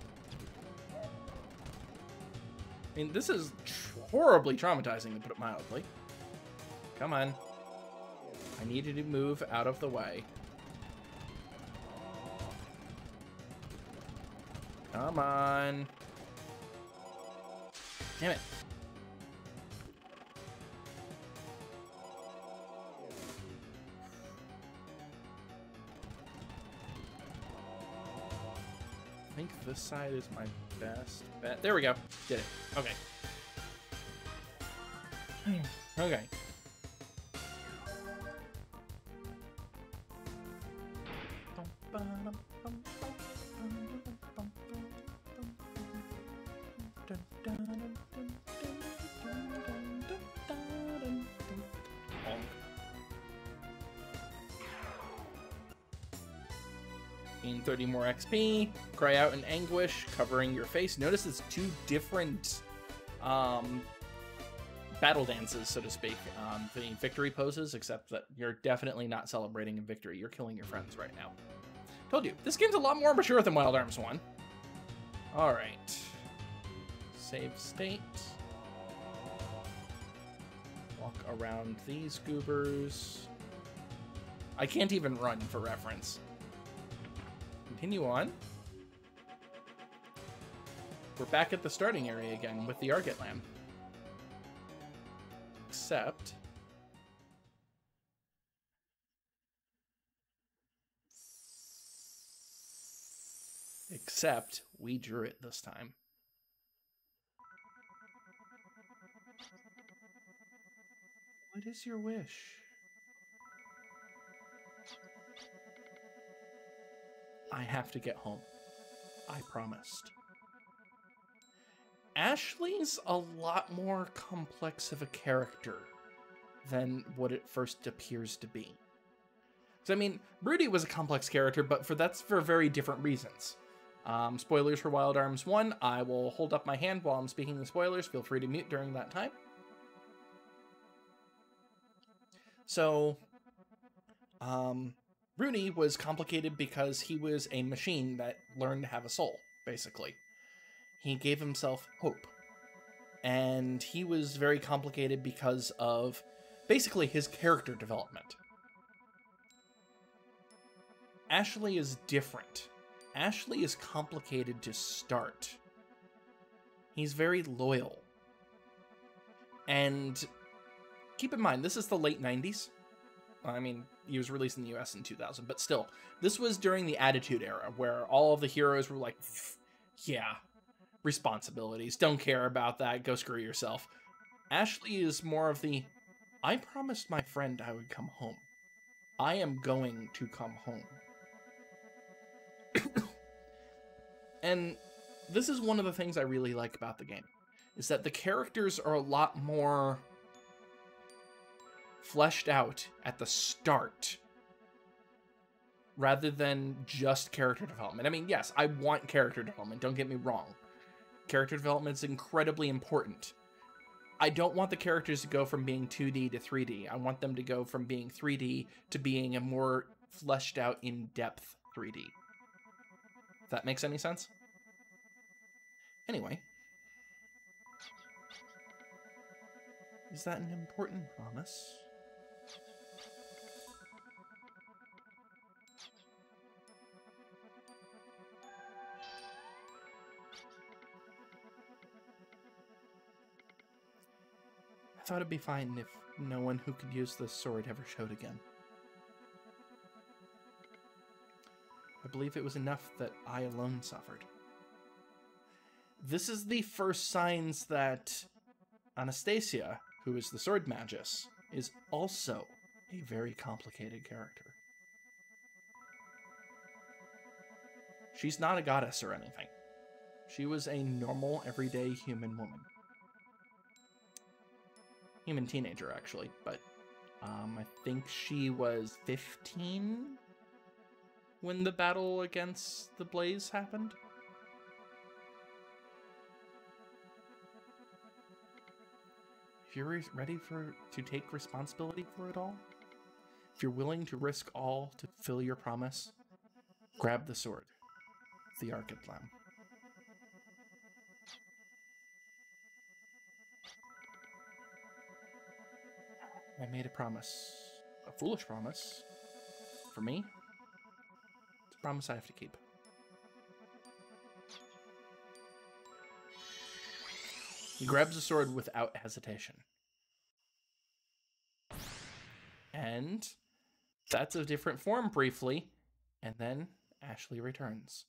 I mean, this is horribly traumatizing, to put it mildly. Come on. I need you to move out of the way. Come on. Damn it. I think this side is my Best bet. There we go. Did it. Okay. Okay. Gain 30 more XP. Cry out in anguish, covering your face. Notice it's two different battle dances, so to speak. The victory poses, except that you're definitely not celebrating a victory. You're killing your friends right now. Told you, this game's a lot more mature than Wild Arms 1. Alright. Save state. Walk around these goobers. I can't even run, for reference. Continue on. We're back at the starting area again with the Argot Lamb. Except we drew it this time. What is your wish? I have to get home. I promised. Ashley's a lot more complex of a character than what it first appears to be. So, I mean, Broody was a complex character, but that's for very different reasons. Spoilers for Wild Arms 1. I will hold up my hand while I'm speaking the spoilers. Feel free to mute during that time. So, Broody was complicated because he was a machine that learned to have a soul, basically. He gave himself hope. And he was very complicated because of, basically, his character development. Ashley is different. Ashley is complicated to start. He's very loyal. And keep in mind, this is the late 90s. I mean, he was released in the US in 2000, but still, this was during the Attitude Era, where all of the heroes were like, yeah, responsibilities, don't care about that, go screw yourself. Ashley is more of the, I promised my friend I would come home. I am going to come home. And this is one of the things I really like about the game, is that the characters are a lot more fleshed out at the start rather than just character development. I mean, yes, I want character development, don't get me wrong. Character development is incredibly important. I don't want the characters to go from being 2D to 3D. I want them to go from being 3D to being a more fleshed out, in-depth 3D. If that makes any sense? Anyway. Is that an important promise? I thought it'd be fine if no one who could use this sword ever showed again. I believe it was enough that I alone suffered. This is the first signs that Anastasia, who is the sword magus, is also a very complicated character. She's not a goddess or anything. She was a normal, everyday human woman. Human teenager, actually, but I think she was 15 when the battle against the Blaze happened. If you're ready to take responsibility for it all, if you're willing to risk all to fulfill your promise, grab the sword, the Argot Lamb. I made a promise, a foolish promise, for me. It's a promise I have to keep. He grabs the sword without hesitation. And that's a different form briefly, and then Ashley returns.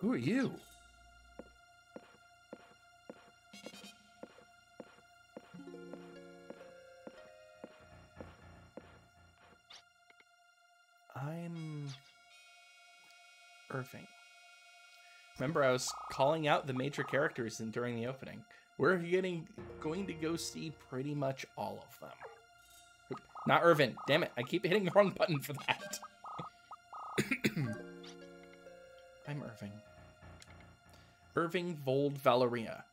Who are you? I'm Irving. Remember, I was calling out the major characters during the opening. We're going to go see pretty much all of them. Oop, not Irvin. Damn it. I keep hitting the wrong button for that. I'm Irving. Irving Vold Valeria.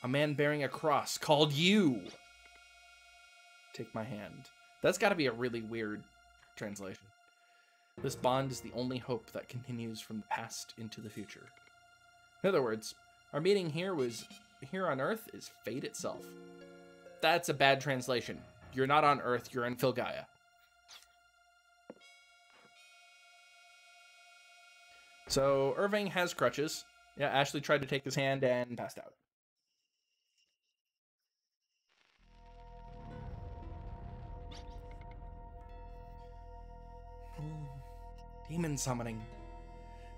A man bearing a cross called you. Take my hand. That's got to be a really weird translation. This bond is the only hope that continues from the past into the future. In other words, our meeting here on Earth is fate itself. That's a bad translation. You're not on Earth, you're in Filgaia. So Irving has crutches. Yeah, Ashley tried to take his hand and passed out. Demon summoning.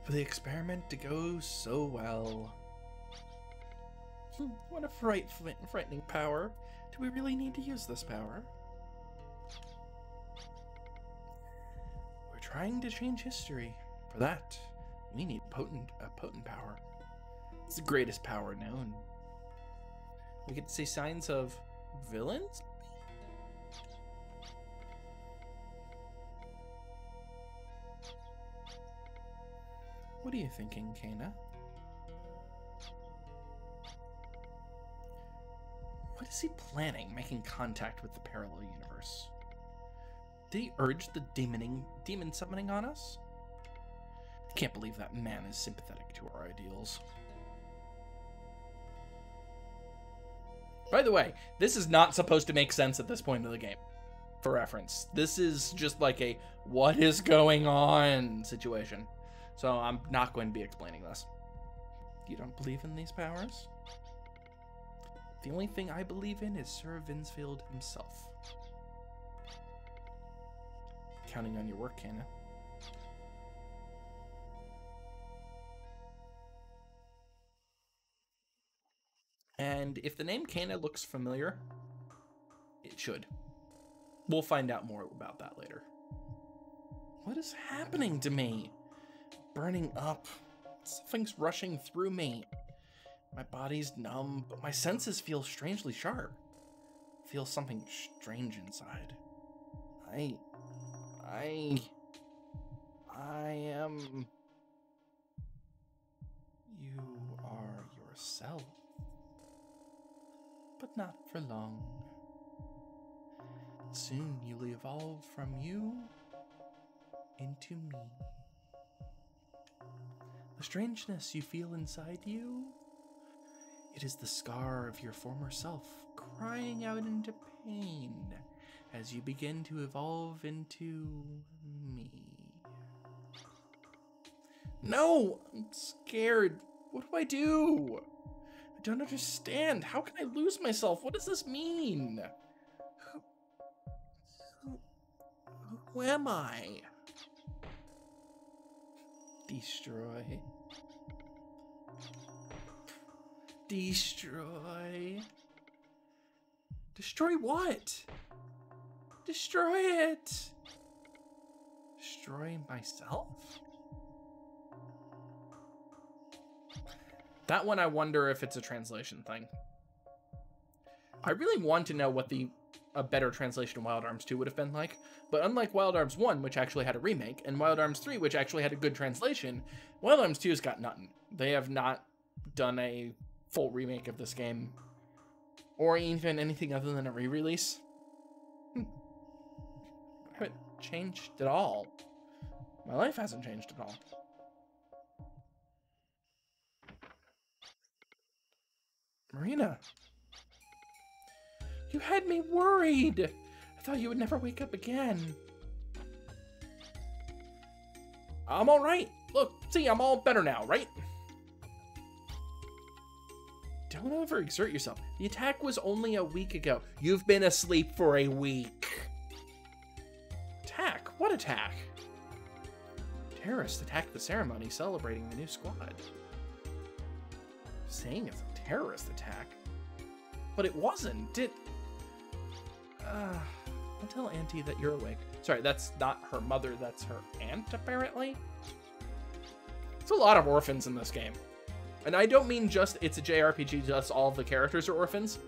For the experiment to go so well. What a frightening power. Do we really need to use this power? We're trying to change history. For that, we need a potent power. It's the greatest power known. We get to see signs of villains? What are you thinking, Kana? What is he planning, making contact with the parallel universe? Did he urge the demon summoning on us? I can't believe that man is sympathetic to our ideals. By the way, this is not supposed to make sense at this point of the game. For reference, this is just like a what is going on situation. So I'm not going to be explaining this. You don't believe in these powers? The only thing I believe in is Sir Vinsfield himself. Counting on your work, Kana. And if the name Kana looks familiar, it should. We'll find out more about that later. What is happening to me? Burning up. Something's rushing through me. My body's numb, but my senses feel strangely sharp. I feel something strange inside. I am... You are yourself. But not for long. Soon you'll evolve from you into me. The strangeness you feel inside you, it is the scar of your former self crying out into pain as you begin to evolve into me. No! I'm scared. What do I do? I don't understand. How can I lose myself? What does this mean? Who am I? Destroy. Destroy. Destroy what? Destroy it. Destroy myself? That one, I wonder if it's a translation thing. I really want to know what a better translation of Wild Arms 2 would have been like, but unlike Wild Arms 1, which actually had a remake, and Wild Arms 3, which actually had a good translation, Wild Arms 2's got nothing. They have not done a full remake of this game, or even anything other than a re-release. I haven't changed at all. My life hasn't changed at all. Marina. You had me worried. I thought you would never wake up again. I'm all right. Look, see, I'm all better now, right? Don't overexert yourself. The attack was only a week ago. You've been asleep for a week. Attack? What attack? Terrorists attacked the ceremony celebrating the new squad. Saying it's a terrorist attack. But it wasn't. I'll tell Auntie that you're awake. Sorry, that's not her mother, that's her aunt, apparently. There's a lot of orphans in this game. And I don't mean just it's a JRPG, just all of the characters are orphans.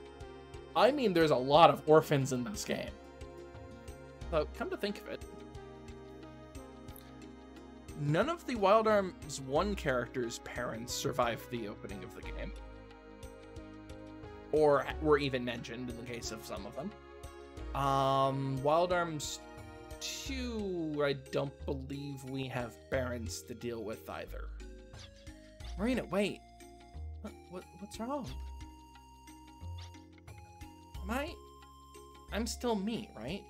I mean there's a lot of orphans in this game. So, come to think of it, none of the Wild Arms 1 characters' parents survived the opening of the game. Or were even mentioned in the case of some of them. Wild Arms 2, I don't believe we have parents to deal with either. Marina, wait. What's wrong? I'm still me, right?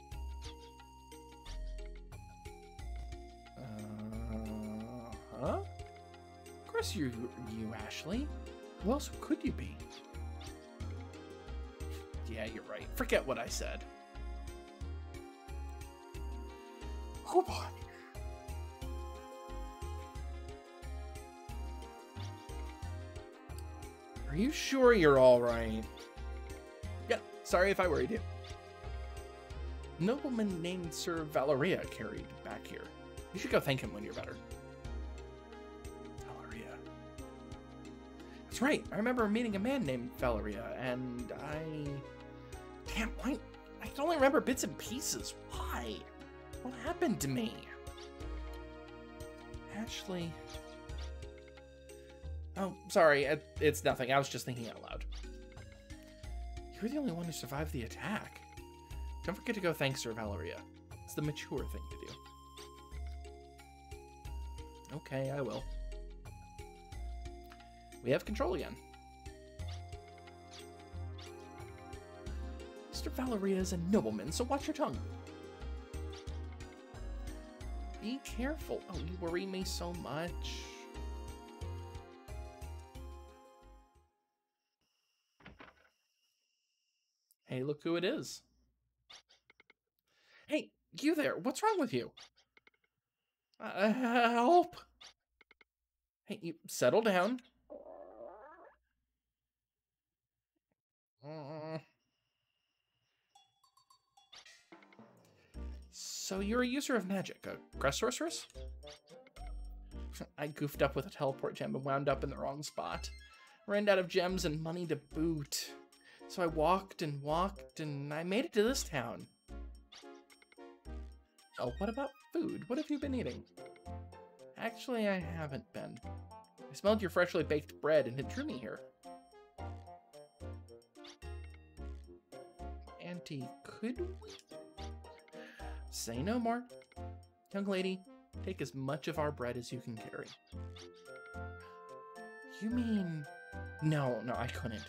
Huh? Of course you, Ashley. Who else could you be? Yeah, you're right. Forget what I said. Oh boy. Are you sure you're all right? Yeah, sorry if I worried you. A nobleman named Sir Valeria carried back here. You should go thank him when you're better. Valeria. That's right. I remember meeting a man named Valeria, and Damn, why? I can only remember bits and pieces. Why? What happened to me? Ashley. Oh, sorry. It's nothing. I was just thinking out loud. You're the only one who survived the attack. Don't forget to go thank Sir Valeria. It's the mature thing to do. Okay, I will. We have control again. Mr. Valeria is a nobleman, so watch your tongue. Be careful. Oh, you worry me so much. Hey, look who it is. Hey, you there. What's wrong with you? Help. Hey, you settle down. So you're a user of magic, a crest sorceress? I goofed up with a teleport gem and wound up in the wrong spot. Ran out of gems and money to boot. So I walked and walked and I made it to this town. Oh, what about food? What have you been eating? Actually, I haven't been. I smelled your freshly baked bread and it drew me here. Auntie, could we? Say no more. Young lady, take as much of our bread as you can carry. You mean... No, I couldn't.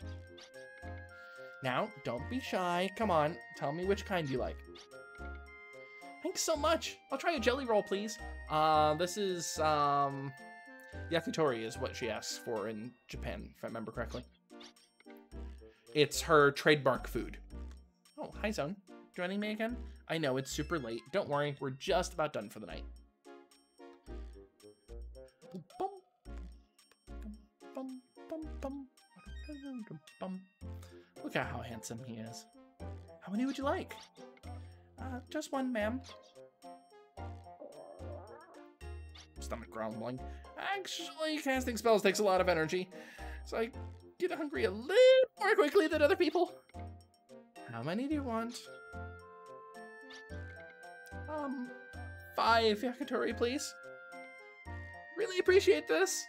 Now, don't be shy. Come on, tell me which kind you like. Thanks so much. I'll try a jelly roll, please. This is, yakitori is what she asks for in Japan, if I remember correctly. It's her trademark food. Oh, hi, Zone. Joining me again? I know, it's super late. Don't worry, we're just about done for the night. Look at how handsome he is. How many would you like? Just one, ma'am. Stomach grumbling. Actually, casting spells takes a lot of energy, so I get hungry a little more quickly than other people. How many do you want? 5 yakitori, please. Really appreciate this.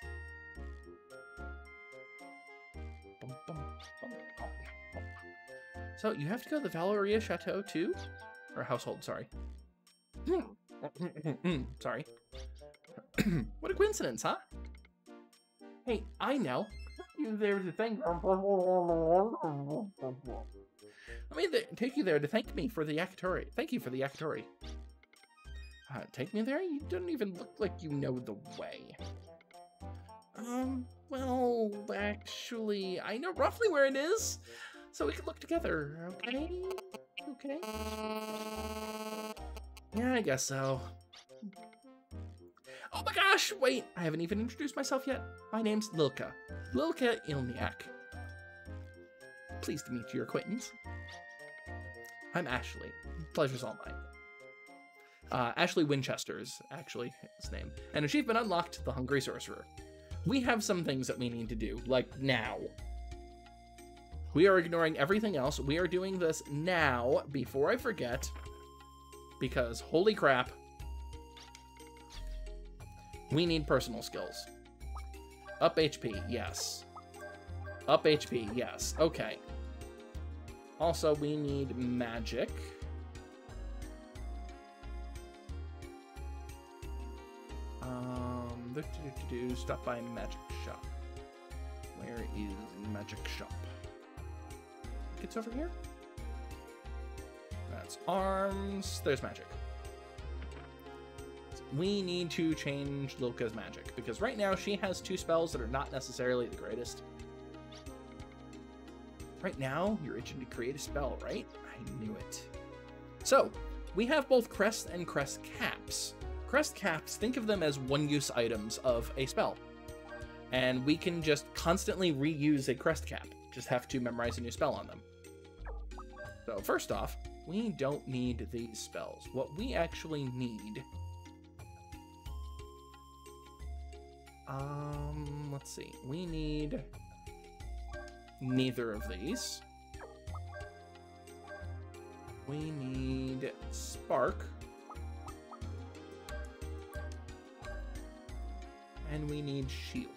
So, you have to go to the Valeria Chateau too? Or household, sorry. Sorry. What a coincidence, huh? Hey, I know. You there to thank... Let me take you there to thank me for the yakitori. Thank you for the yakitori. Take me there? You don't even look like you know the way. Well, actually, I know roughly where it is, so we can look together, okay? Okay. Yeah, I guess so. Oh my gosh, wait, I haven't even introduced myself yet. My name's Lilka. Lilka Ilniak. Pleased to meet your acquaintance. I'm Ashley. Pleasure's all mine. Ashley Winchester is actually his name. An achievement unlocked, the Hungry Sorcerer. We have some things that we need to do, like now. We are ignoring everything else. We are doing this now, before I forget, because holy crap, we need personal skills. Up HP, yes. Up HP, yes. Okay. Also, we need magic. Stop by magic shop. Where is magic shop? It's over here. That's arms. There's magic. We need to change Lilka's magic, because right now she has 2 spells that are not necessarily the greatest. Right now, you're itching to create a spell, right? I knew it. So, we have both crest and crest caps. Crest caps, think of them as one-use items of a spell. And we can just constantly reuse a crest cap. Just have to memorize a new spell on them. So first off, we don't need these spells. What we actually need... let's see. We need neither of these. We need Spark. And we need Shield.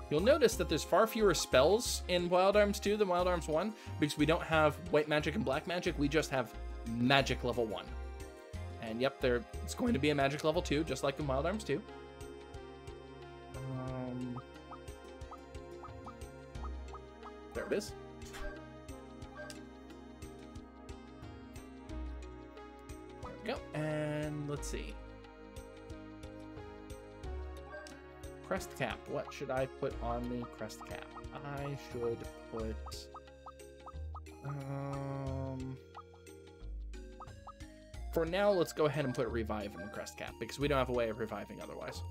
You'll notice that there's far fewer spells in Wild Arms 2 than Wild Arms 1, because we don't have white magic and black magic, we just have magic level 1. And yep, it's going to be a magic level 2, just like in Wild Arms 2. There it is. There we go. And let's see. Crest cap. What should I put on the crest cap? I should put... For now, let's go ahead and put Revive in the crest cap, because we don't have a way of reviving otherwise.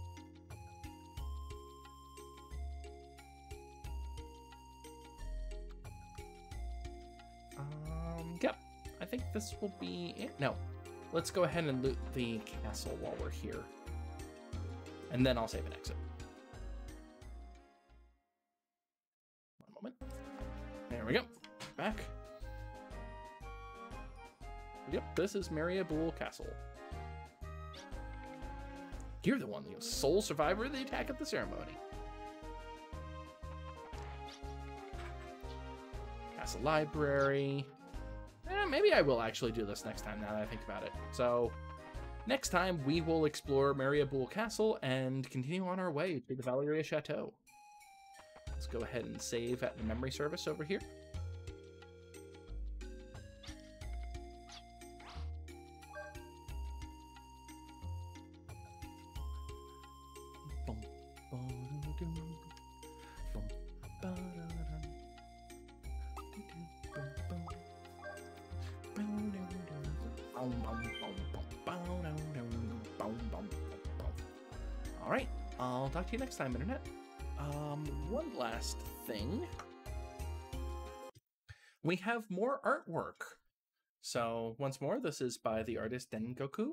Yep. I think this will be it. No. Let's go ahead and loot the castle while we're here. And then I'll save and exit. One moment. There we go. Back. Yep, this is Mariabul Castle. You're the one, the sole survivor of the attack at the ceremony. Castle library. Maybe I will actually do this next time now that I think about it. So, next time we will explore Mariabul Castle and continue on our way to the Valeria Chateau. Let's go ahead and save at the memory service over here. Alright, I'll talk to you next time, Internet. One last thing. We have more artwork. So, once more, this is by the artist Dengoku.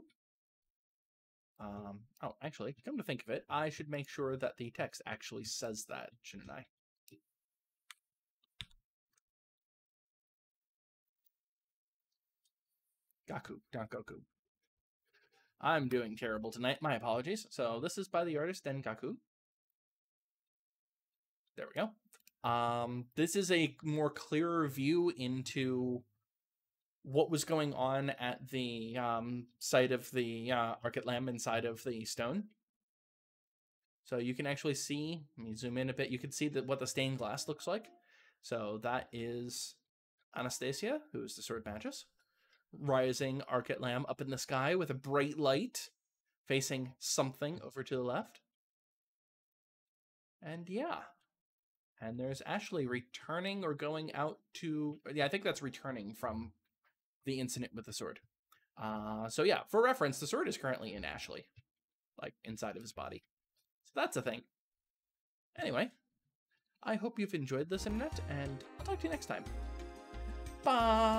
Oh, actually, come to think of it, I should make sure that the text actually says that, shouldn't I? Gaku, not Goku. I'm doing terrible tonight. My apologies. So this is by the artist Dengaku. There we go. This is a more clearer view into what was going on at the site of the Archet Lamb inside of the stone. So you can actually see, let me zoom in a bit, you can see that what the stained glass looks like. So that is Anastasia, who is the Sword Magus, rising Archet Lamb up in the sky with a bright light facing something over to the left. And yeah. And there's Ashley returning or going out to... Yeah, I think that's returning from the incident with the sword. So yeah, for reference, the sword is currently in Ashley, like inside of his body. So that's a thing. Anyway, I hope you've enjoyed this internet, and I'll talk to you next time. Bye!